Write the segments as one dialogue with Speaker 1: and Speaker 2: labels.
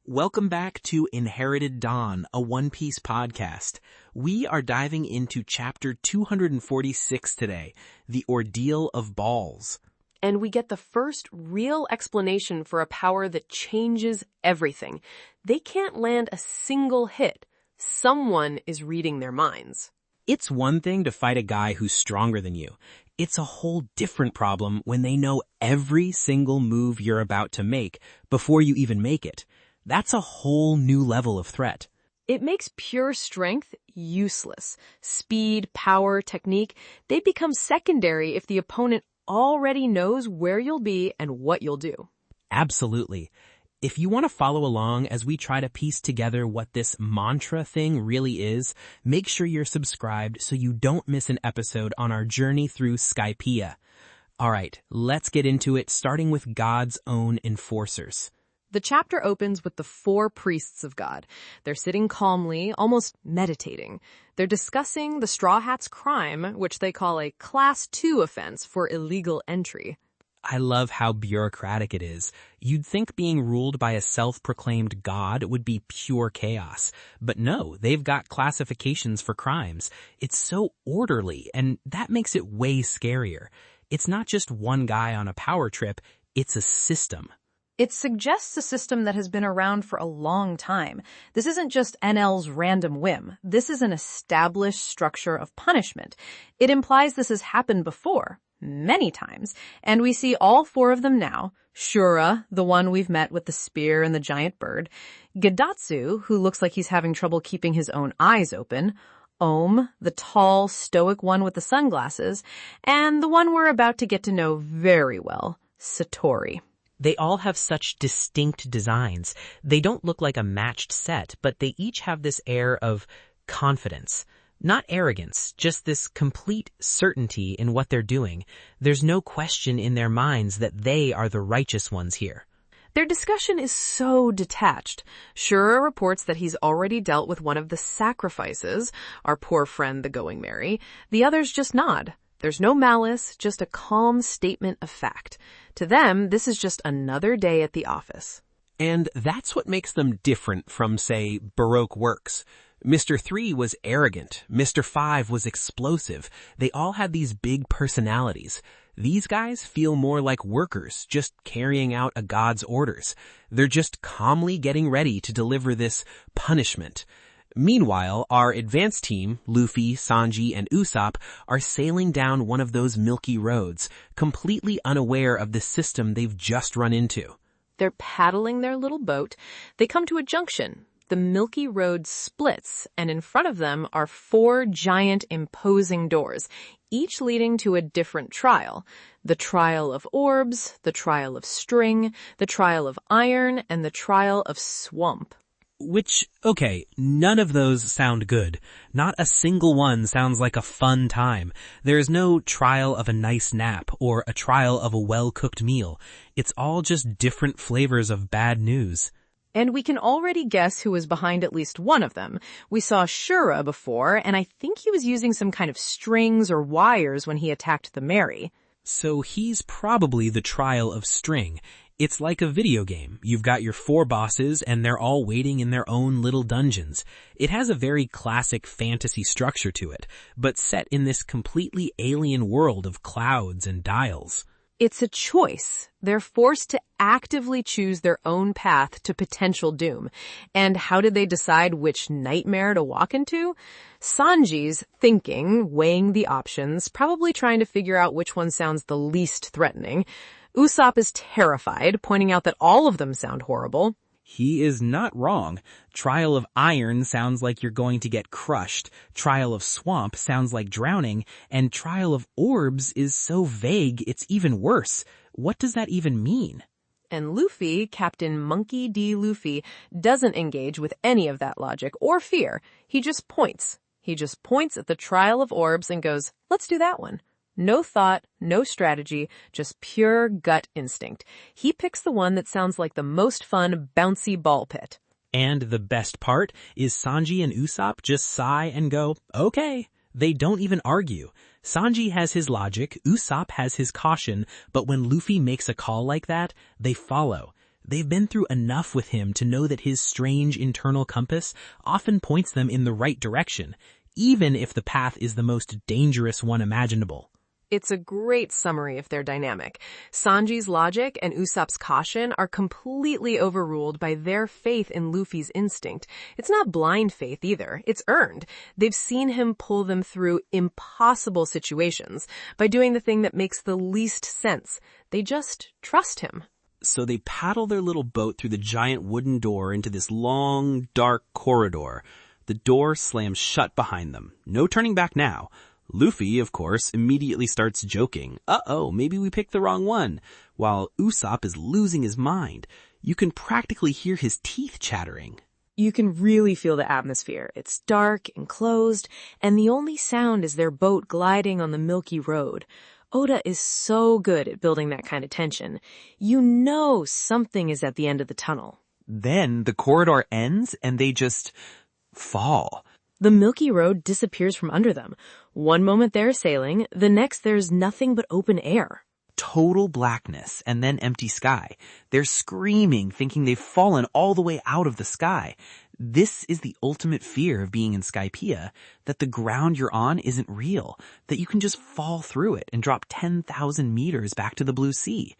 Speaker 1: Welcome back to Inherited Dawn, a One Piece podcast. We are diving into chapter 246 today, The Ordeal of Balls.
Speaker 2: And we get the first real explanation for a power that changes everything. They can't land a single hit. Someone is reading their minds.
Speaker 1: It's one thing to fight a guy who's stronger than you. It's a whole different problem when they know every single move you're about to make before you even make it. That's a whole new level of threat.
Speaker 2: It makes pure strength useless. Speed, power, technique, they become secondary if the opponent already knows where you'll be and what you'll do.
Speaker 1: Absolutely. If you want to follow along as we try to piece together what this mantra thing really is, make sure you're subscribed so you don't miss an episode on our journey through Skypiea. All right, let's get into it, starting with God's own enforcers.
Speaker 2: The chapter opens with the 4 priests of God. They're sitting calmly, almost meditating. They're discussing the Straw Hats' crime, which they call a Class 2 offense for illegal entry.
Speaker 1: I love how bureaucratic it is. You'd think being ruled by a self-proclaimed god would be pure chaos. But no, they've got classifications for crimes. It's so orderly, and that makes it way scarier. It's not just one guy on a power trip, it's a system.
Speaker 3: It suggests a system that has been around for a long time. This isn't just Enel's random whim. This is an established structure of punishment. It implies this has happened before, many times, and we see all 4 of them now. Shura, the one we've met with the spear and the giant bird. Gedatsu, who looks like he's having trouble keeping his own eyes open. Ohm, the tall, stoic one with the sunglasses. And the one we're about to get to know very well, Satori.
Speaker 1: They all have such distinct designs. They don't look like a matched set, but they each have this air of confidence. Not arrogance, just this complete certainty in what they're doing. There's no question in their minds that they are the righteous ones here.
Speaker 2: Their discussion is so detached. Shura reports that he's already dealt with one of the sacrifices, our poor friend the Going Merry. The others just nod. There's no malice, just a calm statement of fact. To them, this is just another day at the office.
Speaker 1: And that's what makes them different from, say, Baroque works. Mr. 3 was arrogant. Mr. 5 was explosive. They all had these big personalities. These guys feel more like workers, just carrying out a god's orders. They're just calmly getting ready to deliver this punishment. Meanwhile, our advanced team, Luffy, Sanji, and Usopp, are sailing down one of those milky roads, completely unaware of the system they've just run into.
Speaker 2: They're paddling their little boat. They come to a junction. The milky road splits, and in front of them are 4 giant, imposing doors, each leading to a different trial. The trial of orbs, the trial of string, the trial of iron, and the trial of swamp.
Speaker 1: Which, okay, none of those sound good. Not a single one sounds like a fun time. There's no trial of a nice nap or a trial of a well-cooked meal. It's all just different flavors of bad news.
Speaker 2: And we can already guess who was behind at least one of them. We saw Shura before, and I think he was using some kind of strings or wires when he attacked the Merry.
Speaker 1: So he's probably the trial of string. It's like a video game. You've got your 4 bosses and they're all waiting in their own little dungeons. It has a very classic fantasy structure to it, but set in this completely alien world of clouds and dials.
Speaker 2: It's a choice. They're forced to actively choose their own path to potential doom. And how did they decide which nightmare to walk into? Sanji's thinking, weighing the options, probably trying to figure out which one sounds the least threatening. Usopp is terrified, pointing out that all of them sound horrible.
Speaker 1: He is not wrong. Trial of Iron sounds like you're going to get crushed. Trial of Swamp sounds like drowning. And Trial of Orbs is so vague, it's even worse. What does that even mean?
Speaker 2: And Luffy, Captain Monkey D. Luffy, doesn't engage with any of that logic or fear. He just points. He just points at the Trial of Orbs and goes, let's do that one. No thought, no strategy, just pure gut instinct. He picks the one that sounds like the most fun, bouncy ball pit.
Speaker 1: And the best part is Sanji and Usopp just sigh and go, okay. They don't even argue. Sanji has his logic, Usopp has his caution, but when Luffy makes a call like that, they follow. They've been through enough with him to know that his strange internal compass often points them in the right direction, even if the path is the most dangerous one imaginable.
Speaker 2: It's a great summary of their dynamic. Sanji's logic and Usopp's caution are completely overruled by their faith in Luffy's instinct. It's not blind faith either. It's earned. They've seen him pull them through impossible situations by doing the thing that makes the least sense. They just trust him.
Speaker 4: So they paddle their little boat through the giant wooden door into this long, dark corridor. The door slams shut behind them. No turning back now. Luffy, of course, immediately starts joking. Uh-oh, maybe we picked the wrong one. While Usopp is losing his mind. You can practically hear his teeth chattering.
Speaker 2: You can really feel the atmosphere. It's dark and closed, and the only sound is their boat gliding on the milky road. Oda is so good at building that kind of tension. You know something is at the end of the tunnel.
Speaker 4: Then the corridor ends and they just fall.
Speaker 2: The milky road disappears from under them. One moment they're sailing, the next there's nothing but open air.
Speaker 4: Total blackness and then empty sky. They're screaming, thinking they've fallen all the way out of the sky. This is the ultimate fear of being in Skypiea, that the ground you're on isn't real, that you can just fall through it and drop 10,000 meters back to the blue sea.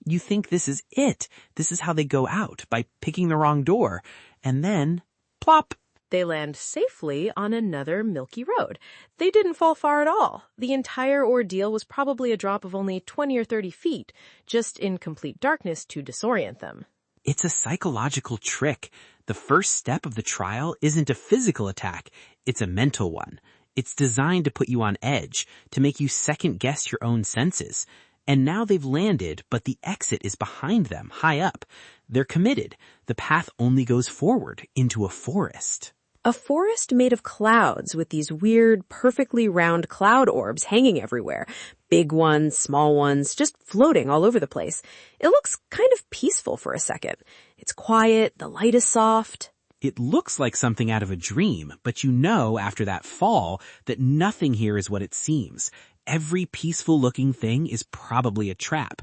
Speaker 4: You think this is it. This is how they go out, by picking the wrong door. And then, plop.
Speaker 2: They land safely on another milky road. They didn't fall far at all. The entire ordeal was probably a drop of only 20 or 30 feet, just in complete darkness to disorient them.
Speaker 4: It's a psychological trick. The first step of the trial isn't a physical attack, it's a mental one. It's designed to put you on edge, to make you second-guess your own senses. And now they've landed, but the exit is behind them, high up. They're committed. The path only goes forward, into a forest.
Speaker 2: A forest made of clouds with these weird, perfectly round cloud orbs hanging everywhere. Big ones, small ones, just floating all over the place. It looks kind of peaceful for a second. It's quiet, the light is soft.
Speaker 4: It looks like something out of a dream, but you know after that fall that nothing here is what it seems. Every peaceful-looking thing is probably a trap.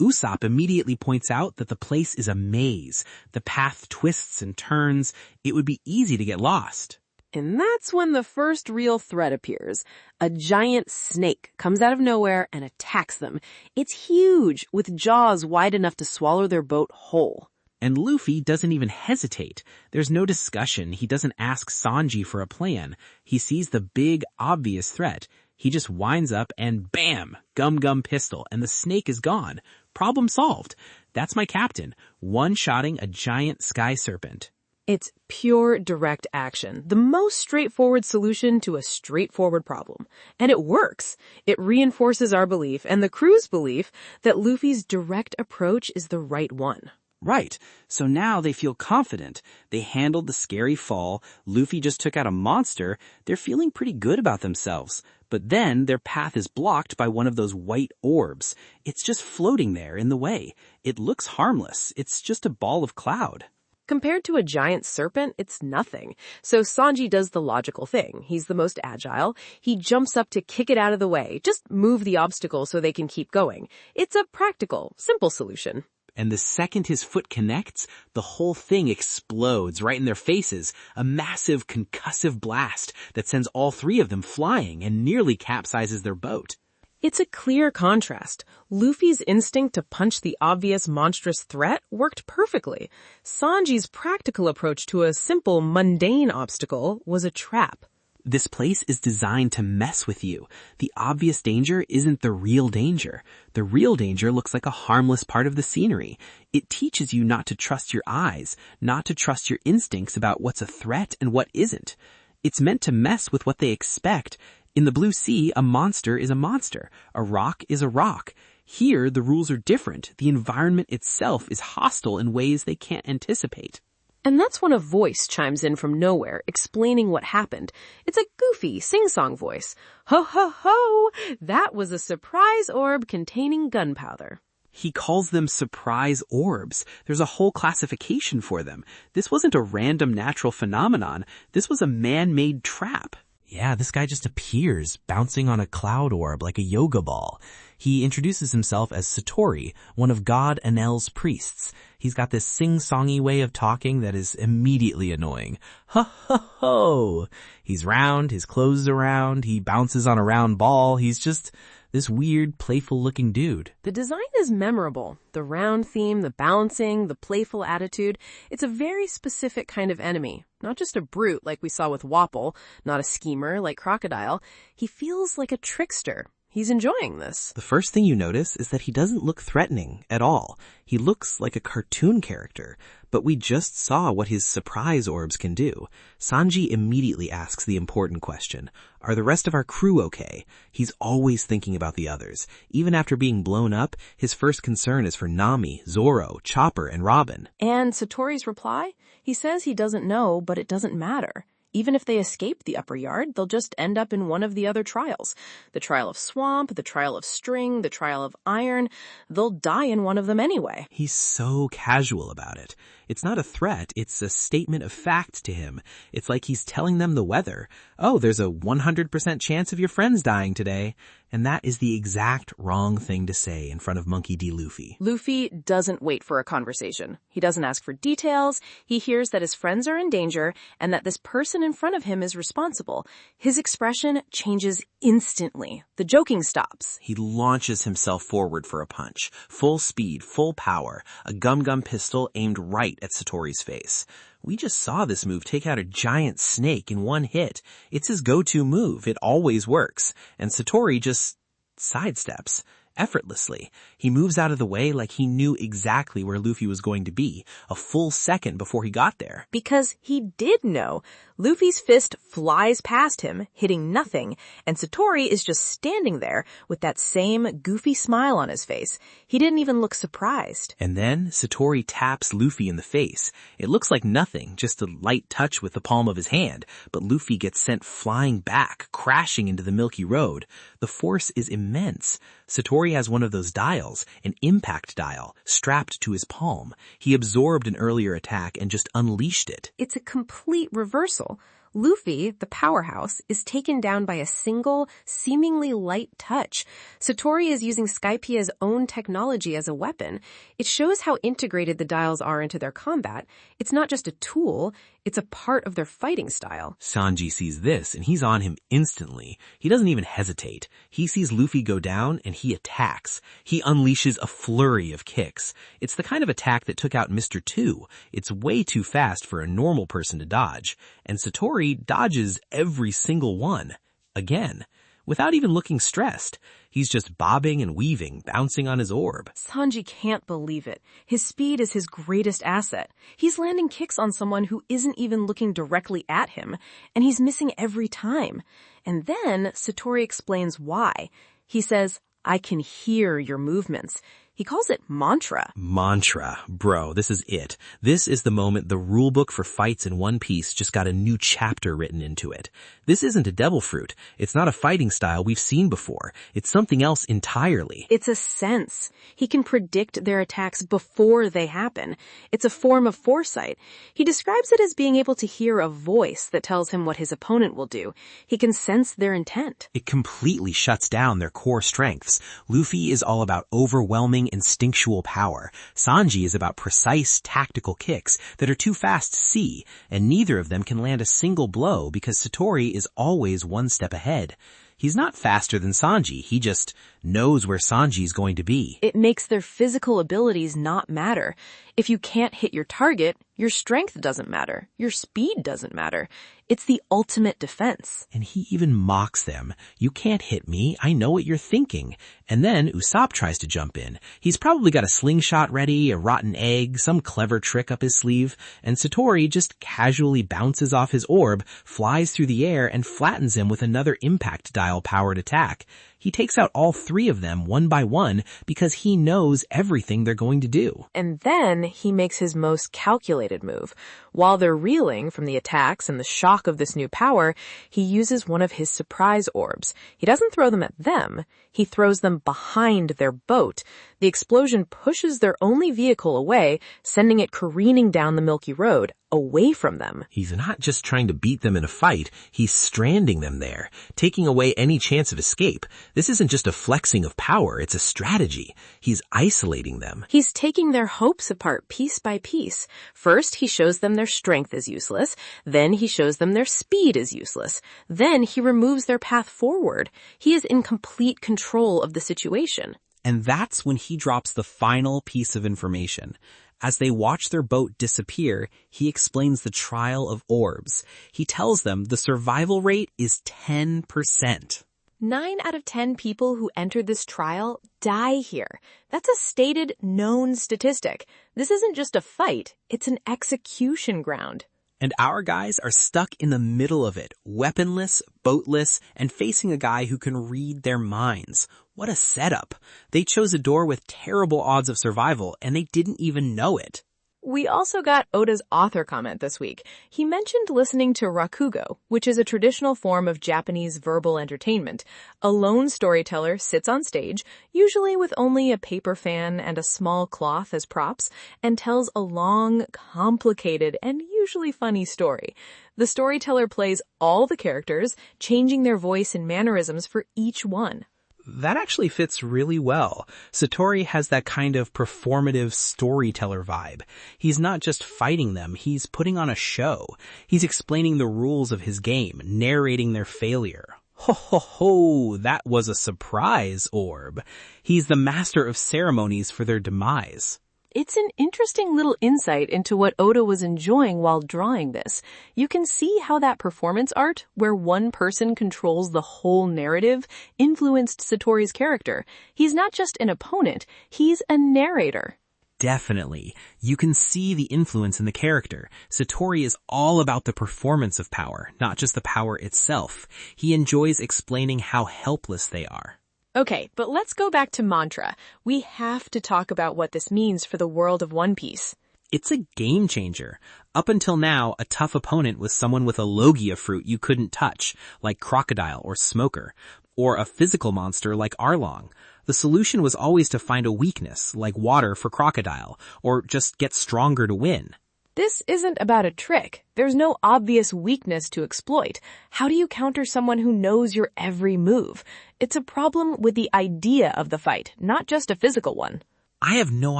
Speaker 4: Usopp immediately points out that the place is a maze. The path twists and turns. It would be easy to get lost.
Speaker 2: And that's when the first real threat appears. A giant snake comes out of nowhere and attacks them. It's huge, with jaws wide enough to swallow their boat whole.
Speaker 4: And Luffy doesn't even hesitate. There's no discussion. He doesn't ask Sanji for a plan. He sees the big, obvious threat. He just winds up and bam, gum pistol, and the snake is gone. Problem solved. That's my captain, one-shotting a giant sky serpent.
Speaker 2: It's pure direct action, the most straightforward solution to a straightforward problem. And it works. It reinforces our belief and the crew's belief that Luffy's direct approach is the right one.
Speaker 4: Right. So now they feel confident. They handled the scary fall. Luffy just took out a monster. They're feeling pretty good about themselves. But then their path is blocked by one of those white orbs. It's just floating there in the way. It looks harmless. It's just a ball of cloud.
Speaker 2: Compared to a giant serpent, it's nothing. So Sanji does the logical thing. He's the most agile. He jumps up to kick it out of the way. Just move the obstacle so they can keep going. It's a practical, simple solution.
Speaker 4: And the second his foot connects, the whole thing explodes right in their faces. A massive concussive blast that sends all three of them flying and nearly capsizes their boat.
Speaker 2: It's a clear contrast. Luffy's instinct to punch the obvious monstrous threat worked perfectly. Sanji's practical approach to a simple, mundane obstacle was a trap.
Speaker 4: This place is designed to mess with you. The obvious danger isn't the real danger. The real danger looks like a harmless part of the scenery. It teaches you not to trust your eyes, not to trust your instincts about what's a threat and what isn't. It's meant to mess with what they expect. In the blue sea, a monster is a monster. A rock is a rock. Here, the rules are different. The environment itself is hostile in ways they can't anticipate.
Speaker 2: And that's when a voice chimes in from nowhere, explaining what happened. It's a goofy, sing-song voice. Ho, ho, ho! That was a surprise orb containing gunpowder.
Speaker 4: He calls them surprise orbs. There's a whole classification for them. This wasn't a random natural phenomenon. This was a man-made trap. Yeah, this guy just appears, bouncing on a cloud orb like a yoga ball. He introduces himself as Satori, one of God Enel's priests. He's got this sing-songy way of talking that is immediately annoying. Ho ho ho! He's round, his clothes are round, he bounces on a round ball, he's just this weird, playful-looking dude.
Speaker 2: The design is memorable. The round theme, the bouncing, the playful attitude. It's a very specific kind of enemy. Not just a brute like we saw with Wapple, not a schemer like Crocodile. He feels like a trickster. He's enjoying this.
Speaker 4: The first thing you notice is that he doesn't look threatening at all. He looks like a cartoon character, but we just saw what his surprise orbs can do. Sanji immediately asks the important question. Are the rest of our crew okay? He's always thinking about the others. Even after being blown up, his first concern is for Nami, Zoro, Chopper, and Robin.
Speaker 2: And Satori's reply? He says he doesn't know, but it doesn't matter. Even if they escape the upper yard, they'll just end up in one of the other trials. The trial of swamp, the trial of string, the trial of iron. They'll die in one of them anyway.
Speaker 4: He's so casual about it. It's not a threat, it's a statement of fact to him. It's like he's telling them the weather. Oh, there's a 100% chance of your friends dying today. And that is the exact wrong thing to say in front of Monkey D. Luffy.
Speaker 2: Luffy doesn't wait for a conversation. He doesn't ask for details. He hears that his friends are in danger and that this person in front of him is responsible. His expression changes instantly. The joking stops.
Speaker 4: He launches himself forward for a punch. Full speed, full power. A gum-gum pistol aimed right at Satori's face. We just saw this move take out a giant snake in one hit. It's his go-to move. It always works. And Satori just sidesteps effortlessly. He moves out of the way like he knew exactly where Luffy was going to be, a full second before he got there.
Speaker 2: Because he did know. Luffy's fist flies past him, hitting nothing, and Satori is just standing there with that same goofy smile on his face. He didn't even look surprised.
Speaker 4: And then Satori taps Luffy in the face. It looks like nothing, just a light touch with the palm of his hand, but Luffy gets sent flying back, crashing into the Milky Road. The force is immense. Satori has one of those dials, an impact dial, strapped to his palm. He absorbed an earlier attack and just unleashed it.
Speaker 2: It's a complete reversal. Luffy, the powerhouse, is taken down by a single, seemingly light touch. Satori is using Skypiea's own technology as a weapon. It shows how integrated the dials are into their combat. It's not just a tool, it's a part of their fighting style.
Speaker 4: Sanji sees this, and he's on him instantly. He doesn't even hesitate. He sees Luffy go down, and he attacks. He unleashes a flurry of kicks. It's the kind of attack that took out Mr. 2. It's way too fast for a normal person to dodge. And Satori dodges every single one. Again. Without even looking stressed. He's just bobbing and weaving, bouncing on his orb.
Speaker 2: Sanji can't believe it. His speed is his greatest asset. He's landing kicks on someone who isn't even looking directly at him, and he's missing every time. And then Satori explains why. He says, "I can hear your movements." He calls it mantra.
Speaker 4: Mantra. Bro, this is it. This is the moment the rulebook for fights in One Piece just got a new chapter written into it. This isn't a devil fruit. It's not a fighting style we've seen before. It's something else entirely.
Speaker 2: It's a sense. He can predict their attacks before they happen. It's a form of foresight. He describes it as being able to hear a voice that tells him what his opponent will do. He can sense their intent.
Speaker 4: It completely shuts down their core strengths. Luffy is all about overwhelming instinctual power. Sanji is about precise tactical kicks that are too fast to see, and neither of them can land a single blow because Satori is always one step ahead. He's not faster than Sanji, he just knows where Sanji's going to be.
Speaker 2: It makes their physical abilities not matter. If you can't hit your target, your strength doesn't matter. Your speed doesn't matter. It's the ultimate defense.
Speaker 4: And he even mocks them. You can't hit me. I know what you're thinking. And then Usopp tries to jump in. He's probably got a slingshot ready, a rotten egg, some clever trick up his sleeve. And Satori just casually bounces off his orb, flies through the air, and flattens him with another impact dial-powered attack. He takes out all three of them one by one because he knows everything they're going to do.
Speaker 2: And then he makes his most calculated move. While they're reeling from the attacks and the shock of this new power, he uses one of his surprise orbs. He doesn't throw them at them. He throws them behind their boat. The explosion pushes their only vehicle away, sending it careening down the Milky Road, away from them.
Speaker 1: He's not just trying to beat them in a fight, he's stranding them there, taking away any chance of escape. This isn't just a flexing of power, it's a strategy. He's isolating them.
Speaker 2: He's taking their hopes apart piece by piece. First, he shows them their strength is useless. Then he shows them their speed is useless. Then he removes their path forward. He is in complete control of the situation.
Speaker 4: And that's when he drops the final piece of information. As they watch their boat disappear, he explains the trial of orbs. He tells them the survival rate is 10%.
Speaker 2: 9 out of 10 people who entered this trial die here. That's a stated, known statistic. This isn't just a fight, it's an execution ground.
Speaker 4: And our guys are stuck in the middle of it, weaponless, boatless, and facing a guy who can read their minds. What a setup. They chose a door with terrible odds of survival, and they didn't even know it.
Speaker 2: We also got Oda's author comment this week. He mentioned listening to rakugo, which is a traditional form of Japanese verbal entertainment. A lone storyteller sits on stage, usually with only a paper fan and a small cloth as props, and tells a long, complicated, and usually funny story. The storyteller plays all the characters, changing their voice and mannerisms for each one.
Speaker 4: That actually fits really well. Satori has that kind of performative storyteller vibe. He's not just fighting them, he's putting on a show. He's explaining the rules of his game, narrating their failure. Ho ho ho, that was a surprise orb. He's the master of ceremonies for their demise.
Speaker 2: It's an interesting little insight into what Oda was enjoying while drawing this. You can see how that performance art, where one person controls the whole narrative, influenced Satori's character. He's not just an opponent, he's a narrator.
Speaker 4: Definitely. You can see the influence in the character. Satori is all about the performance of power, not just the power itself. He enjoys explaining how helpless they are.
Speaker 2: Okay, but let's go back to mantra. We have to talk about what this means for the world of One Piece.
Speaker 4: It's a game changer. Up until now, a tough opponent was someone with a logia fruit you couldn't touch, like Crocodile or Smoker, or a physical monster like Arlong. The solution was always to find a weakness, like water for Crocodile, or just get stronger to win.
Speaker 2: This isn't about a trick. There's no obvious weakness to exploit. How do you counter someone who knows your every move? It's a problem with the idea of the fight, not just a physical one.
Speaker 4: I have no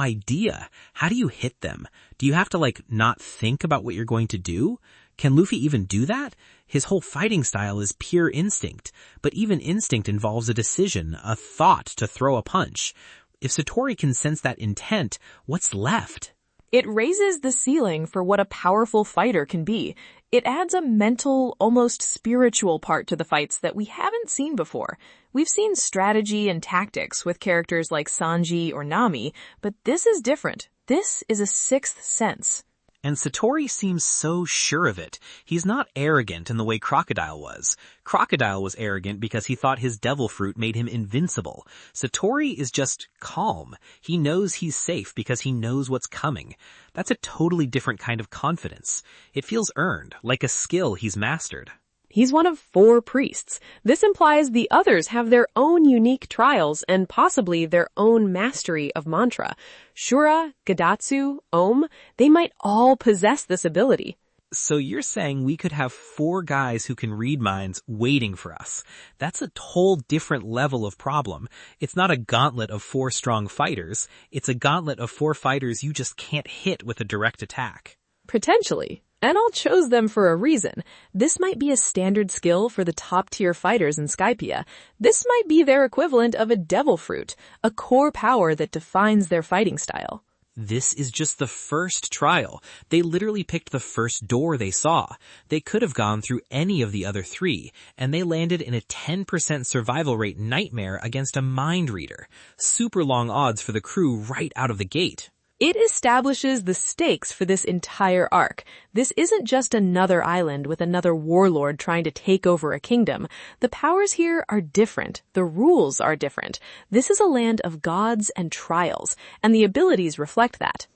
Speaker 4: idea. How do you hit them? Do you have to, not think about what you're going to do? Can Luffy even do that? His whole fighting style is pure instinct. But even instinct involves a decision, a thought to throw a punch. If Satori can sense that intent, what's left?
Speaker 2: It raises the ceiling for what a powerful fighter can be. It adds a mental, almost spiritual part to the fights that we haven't seen before. We've seen strategy and tactics with characters like Sanji or Nami, but this is different. This is a sixth sense.
Speaker 4: And Satori seems so sure of it. He's not arrogant in the way Crocodile was. Crocodile was arrogant because he thought his devil fruit made him invincible. Satori is just calm. He knows he's safe because he knows what's coming. That's a totally different kind of confidence. It feels earned, like a skill he's mastered.
Speaker 2: He's one of 4 priests. This implies the others have their own unique trials and possibly their own mastery of mantra. Shura, Gadatsu, Om, they might all possess this ability.
Speaker 4: So you're saying we could have 4 guys who can read minds waiting for us. That's a whole different level of problem. It's not a gauntlet of 4 strong fighters. It's a gauntlet of 4 fighters you just can't hit with a direct attack.
Speaker 2: Potentially. Enel chose them for a reason. This might be a standard skill for the top-tier fighters in Skypiea. This might be their equivalent of a devil fruit, a core power that defines their fighting style.
Speaker 4: This is just the first trial. They literally picked the first door they saw. They could have gone through any of the other 3, and they landed in a 10% survival rate nightmare against a mind reader. Super long odds for the crew right out of the gate.
Speaker 2: It establishes the stakes for this entire arc. This isn't just another island with another warlord trying to take over a kingdom. The powers here are different. The rules are different. This is a land of gods and trials, and the abilities reflect that.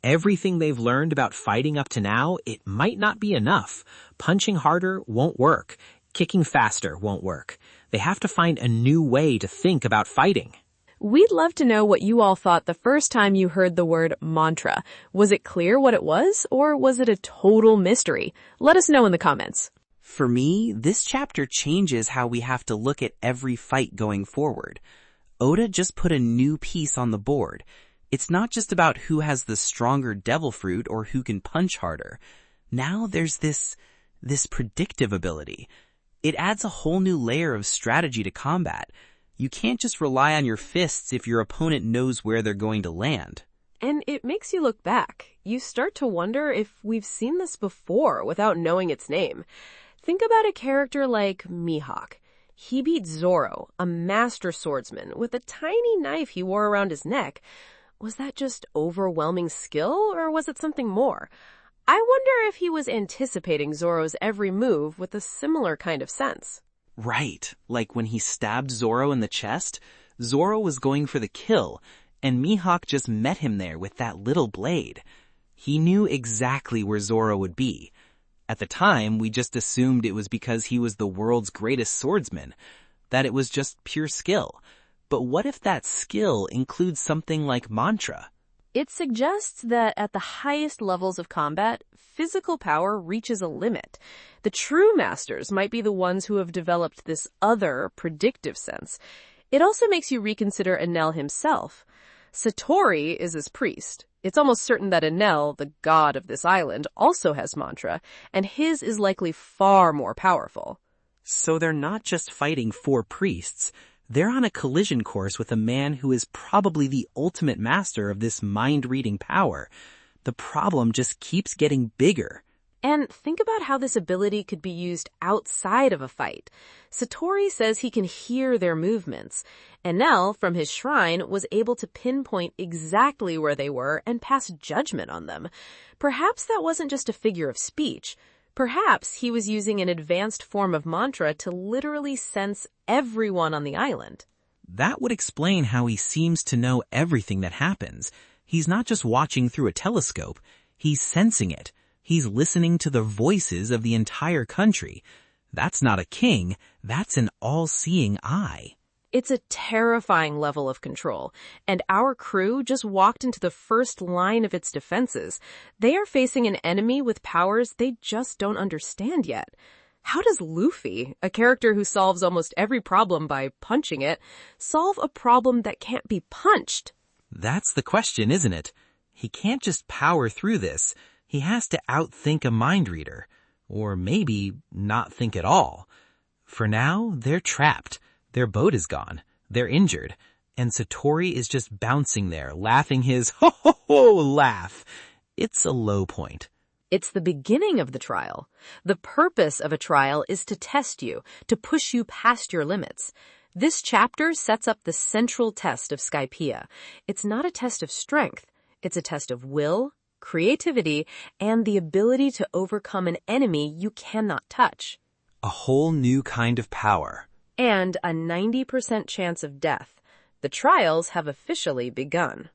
Speaker 4: Everything they've learned about fighting up to now, it might not be enough. Punching harder won't work. Kicking faster won't work. They have to find a new way to think about fighting.
Speaker 2: We'd love to know what you all thought the first time you heard the word mantra. Was it clear what it was, or was it a total mystery? Let us know in the comments.
Speaker 4: For me, this chapter changes how we have to look at every fight going forward. Oda just put a new piece on the board. It's not just about who has the stronger devil fruit or who can punch harder. Now there's this predictive ability. It adds a whole new layer of strategy to combat. You can't just rely on your fists if your opponent knows where they're going to land.
Speaker 2: And it makes you look back. You start to wonder if we've seen this before without knowing its name. Think about a character like Mihawk. He beat Zoro, a master swordsman, with a tiny knife he wore around his neck. Was that just overwhelming skill, or was it something more? I wonder if he was anticipating Zoro's every move with a similar kind of sense.
Speaker 4: Right, like when he stabbed Zoro in the chest, Zoro was going for the kill, and Mihawk just met him there with that little blade. He knew exactly where Zoro would be. At the time, we just assumed it was because he was the world's greatest swordsman, that it was just pure skill. But what if that skill includes something like mantra?
Speaker 2: It suggests that at the highest levels of combat, physical power reaches a limit. The true masters might be the ones who have developed this other predictive sense. It also makes you reconsider Enel himself. Satori is his priest. It's almost certain that Enel, the god of this island, also has mantra, and his is likely far more powerful.
Speaker 4: So they're not just fighting 4 priests. They're on a collision course with a man who is probably the ultimate master of this mind-reading power. The problem just keeps getting bigger.
Speaker 2: And think about how this ability could be used outside of a fight. Satori says he can hear their movements. Enel, from his shrine, was able to pinpoint exactly where they were and pass judgment on them. Perhaps that wasn't just a figure of speech. Perhaps he was using an advanced form of mantra to literally sense everyone on the island.
Speaker 4: That would explain how he seems to know everything that happens. He's not just watching through a telescope. He's sensing it. He's listening to the voices of the entire country. That's not a king. That's an all-seeing eye.
Speaker 2: It's a terrifying level of control, and our crew just walked into the first line of its defenses. They are facing an enemy with powers they just don't understand yet. How does Luffy, a character who solves almost every problem by punching it, solve a problem that can't be punched?
Speaker 4: That's the question, isn't it? He can't just power through this. He has to outthink a mind reader. Or maybe not think at all. For now, they're trapped. Their boat is gone. They're injured. And Satori is just bouncing there, laughing his ho-ho-ho laugh. It's a low point.
Speaker 2: It's the beginning of the trial. The purpose of a trial is to test you, to push you past your limits. This chapter sets up the central test of Skypiea. It's not a test of strength. It's a test of will, creativity, and the ability to overcome an enemy you cannot touch.
Speaker 4: A whole new kind of power.
Speaker 2: And a 90% chance of death. The trials have officially begun.